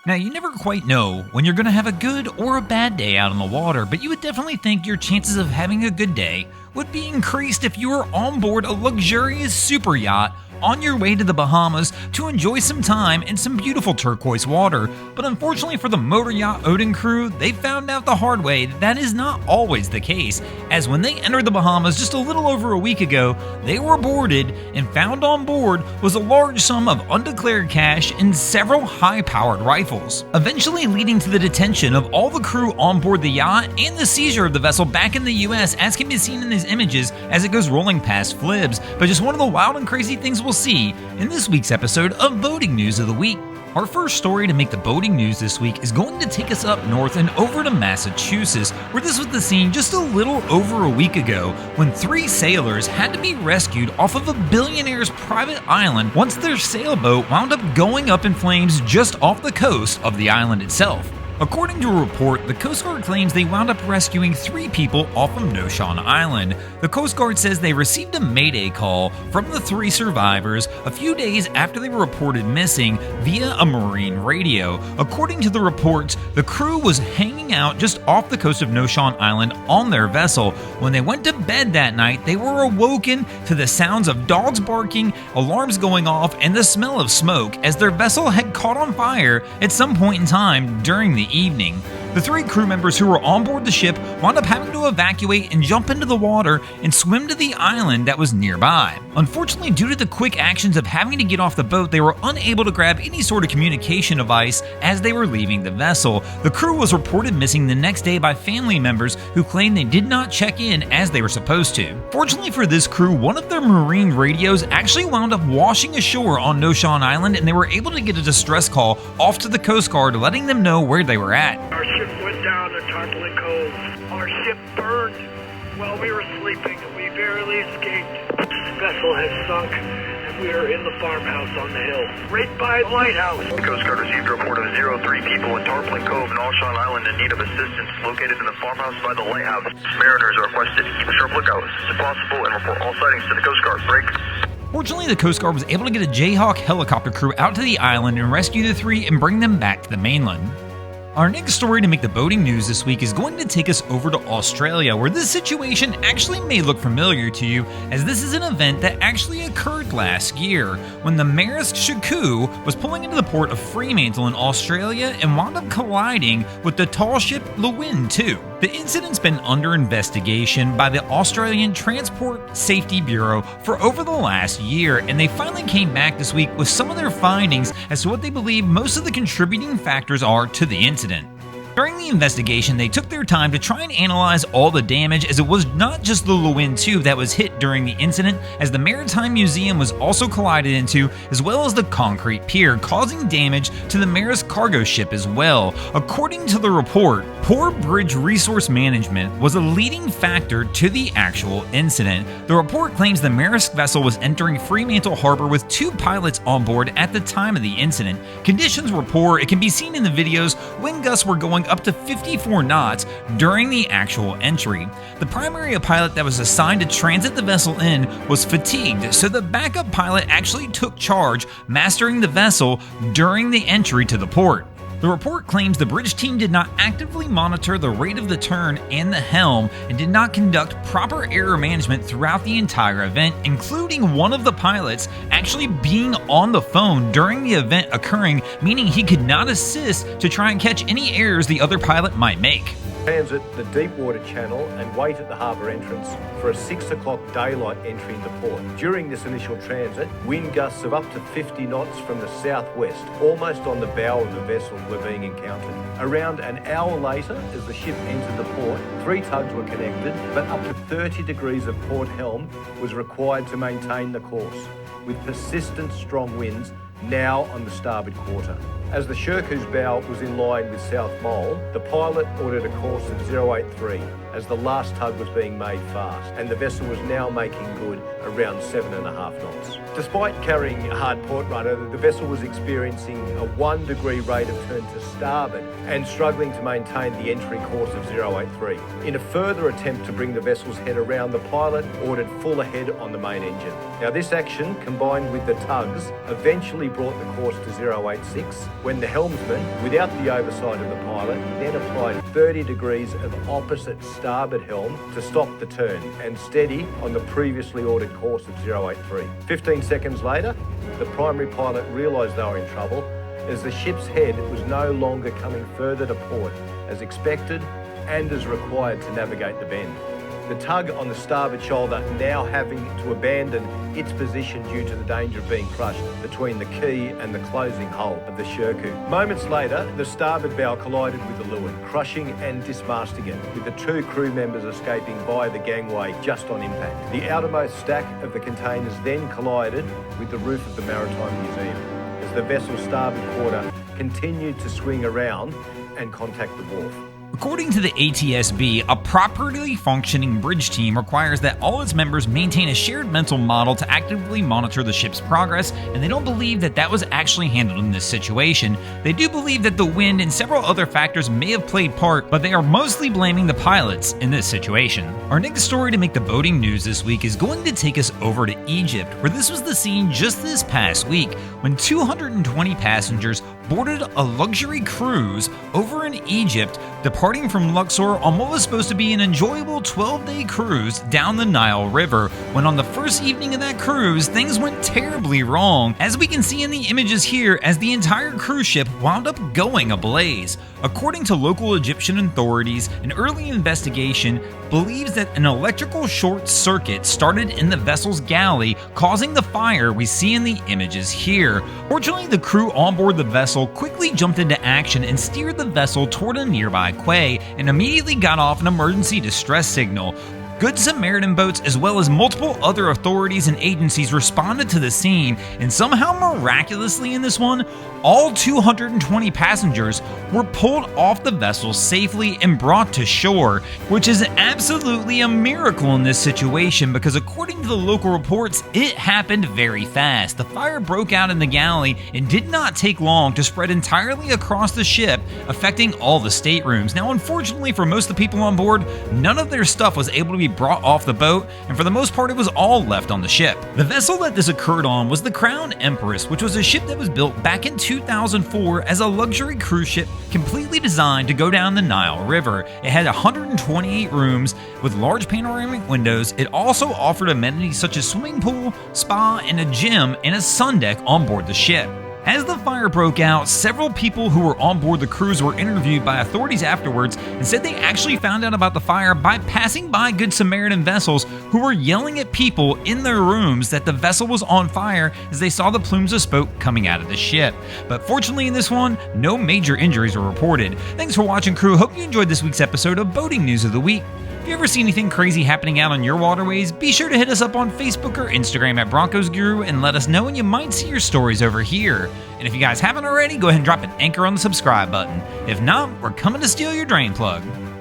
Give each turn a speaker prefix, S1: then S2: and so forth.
S1: Now, you never quite know when you're going to have a good or a bad day out on the water, but you would definitely think your chances of having a good day would be increased if you were on board a luxurious super yacht on your way to the Bahamas to enjoy some time in some beautiful turquoise water. But unfortunately for the motor yacht Odin crew, they found out the hard way that is not always the case, as when they entered the Bahamas just a little over a week ago, they were boarded and found on board was a large sum of undeclared cash and several high-powered rifles, eventually leading to the detention of all the crew on board the yacht and the seizure of the vessel back in the US, as can be seen in these images as it goes rolling past Flibs. But just one of the wild and crazy things we'll see in this week's episode of Boating News of the Week. Our first story to make the boating news this week is going to take us up north and over to Massachusetts, where this was the scene just a little over a week ago when 3 sailors had to be rescued off of a billionaire's private island once their sailboat wound up going up in flames just off the coast of the island itself. According to a report, the Coast Guard claims they wound up rescuing 3 people off of Noshawn Island. The Coast Guard says they received a mayday call from the 3 survivors a few days after they were reported missing via a marine radio. According to the reports, the crew was hanging out just off the coast of Noshawn Island on their vessel. When they went to bed that night, they were awoken to the sounds of dogs barking, alarms going off, and the smell of smoke as their vessel had caught on fire at some point in time during the evening. The 3 crew members who were on board the ship wound up having to evacuate and jump into the water and swim to the island that was nearby. Unfortunately, due to the quick actions of having to get off the boat, they were unable to grab any sort of communication device as they were leaving the vessel. The crew was reported missing the next day by family members who claimed they did not check in as they were supposed to. Fortunately for this crew, one of their marine radios actually wound up washing ashore on Noshawn Island, and they were able to get a distress call off to the Coast Guard letting them know where they were at.
S2: Our ship went down at Tarpaulin Cove. Our ship burned while we were sleeping, and we barely escaped. The vessel has sunk, and we are in the farmhouse on the hill, right by the lighthouse.
S3: The Coast Guard received a report of 03 people in Tarpaulin Cove, Noshawn Island, in need of assistance, located in the farmhouse by the lighthouse. Mariners are requested to keep a sharp lookout if possible and report all sightings to the Coast Guard. Break.
S1: Fortunately, the Coast Guard was able to get a Jayhawk helicopter crew out to the island and rescue the 3 and bring them back to the mainland. Our next story to make the boating news this week is going to take us over to Australia, where this situation actually may look familiar to you, as this is an event that actually occurred last year when the Maersk Shaku was pulling into the port of Fremantle in Australia and wound up colliding with the tall ship Llewellyn 2. The incident's been under investigation by the Australian Transport Safety Bureau for over the last year, and they finally came back this week with some of their findings as to what they believe most of the contributing factors are to the incident. During the investigation, they took their time to try and analyze all the damage, as it was not just the Llewellyn 2 that was hit during the incident, as the Maritime Museum was also collided into, as well as the concrete pier, causing damage to the Maersk cargo ship as well. According to the report, poor bridge resource management was a leading factor to the actual incident. The report claims the Maersk vessel was entering Fremantle Harbor with 2 pilots on board at the time of the incident. Conditions were poor. It can be seen in the videos. Wind gusts were going up to 54 knots during the actual entry. The primary pilot that was assigned to transit the vessel in was fatigued, so the backup pilot actually took charge, mastering the vessel during the entry to the port. The report claims the bridge team did not actively monitor the rate of the turn and the helm, and did not conduct proper error management throughout the entire event, including one of the pilots actually being on the phone during the event occurring, meaning he could not assist to try and catch any errors the other pilot might make.
S4: Transit the Deepwater Channel and wait at the harbour entrance for a 6 o'clock daylight entry into port. During this initial transit, wind gusts of up to 50 knots from the southwest, almost on the bow of the vessel, were being encountered. Around an hour later, as the ship entered the port, 3 tugs were connected, but up to 30 degrees of port helm was required to maintain the course, with persistent strong winds now on the starboard quarter. As the Shirku's bow was in line with South Mole, the pilot ordered a course of 083 as the last tug was being made fast, and the vessel was now making good around 7.5 knots. Despite carrying a hard port rudder, the vessel was experiencing a 1 degree rate of turn to starboard and struggling to maintain the entry course of 083. In a further attempt to bring the vessel's head around, the pilot ordered full ahead on the main engine. Now this action, combined with the tugs, eventually brought the course to 086, when the helmsman, without the oversight of the pilot, then applied 30 degrees of opposite starboard helm to stop the turn and steady on the previously ordered course of 083. 15 seconds later, the primary pilot realised they were in trouble as the ship's head was no longer coming further to port as expected and as required to navigate the bend. The tug on the starboard shoulder now having to abandon its position due to the danger of being crushed between the quay and the closing hull of the Shirku. Moments later, the starboard bow collided with the Lewin, crushing and dismasting it, with the 2 crew members escaping via the gangway just on impact. The outermost stack of the containers then collided with the roof of the Maritime Museum as the vessel's starboard quarter continued to swing around and contact the wharf.
S1: According to the ATSB, a properly functioning bridge team requires that all its members maintain a shared mental model to actively monitor the ship's progress, and they don't believe that that was actually handled in this situation. They do believe that the wind and several other factors may have played part, but they are mostly blaming the pilots in this situation. Our next story to make the boating news this week is going to take us over to Egypt, where this was the scene just this past week when 220 passengers boarded a luxury cruise over in Egypt, departing from Luxor on what was supposed to be an enjoyable 12-day cruise down the Nile River, when on the first evening of that cruise, things went terribly wrong, as we can see in the images here, as the entire cruise ship wound up going ablaze. According to local Egyptian authorities, an early investigation believes that an electrical short circuit started in the vessel's galley, causing the fire we see in the images here. Fortunately, the crew on board the vessel quickly jumped into action and steered the vessel toward a nearby quay and immediately got off an emergency distress signal. Good Samaritan boats, as well as multiple other authorities and agencies, responded to the scene, and somehow miraculously in this one, all 220 passengers were pulled off the vessel safely and brought to shore, which is absolutely a miracle in this situation because according to the local reports, it happened very fast. The fire broke out in the galley and did not take long to spread entirely across the ship, affecting all the staterooms. Now, unfortunately for most of the people on board, none of their stuff was able to be brought off the boat, and for the most part it was all left on the ship. The vessel that this occurred on was the Crown Empress, which was a ship that was built back in 2004 as a luxury cruise ship completely designed to go down the Nile River. It had 128 rooms with large panoramic windows. It also offered amenities such as swimming pool, spa, and a gym and a sun deck on board the ship. As the fire broke out, several people who were on board the cruise were interviewed by authorities afterwards and said they actually found out about the fire by passing by Good Samaritan vessels who were yelling at people in their rooms that the vessel was on fire as they saw the plumes of smoke coming out of the ship. But fortunately in this one, no major injuries were reported. Thanks for watching, crew. Hope you enjoyed this week's episode of Boating News of the Week. If you ever see anything crazy happening out on your waterways, be sure to hit us up on Facebook or Instagram at Broncos Guru and let us know, and you might see your stories over here. And if you guys haven't already, go ahead and drop an anchor on the subscribe button. If not, we're coming to steal your drain plug.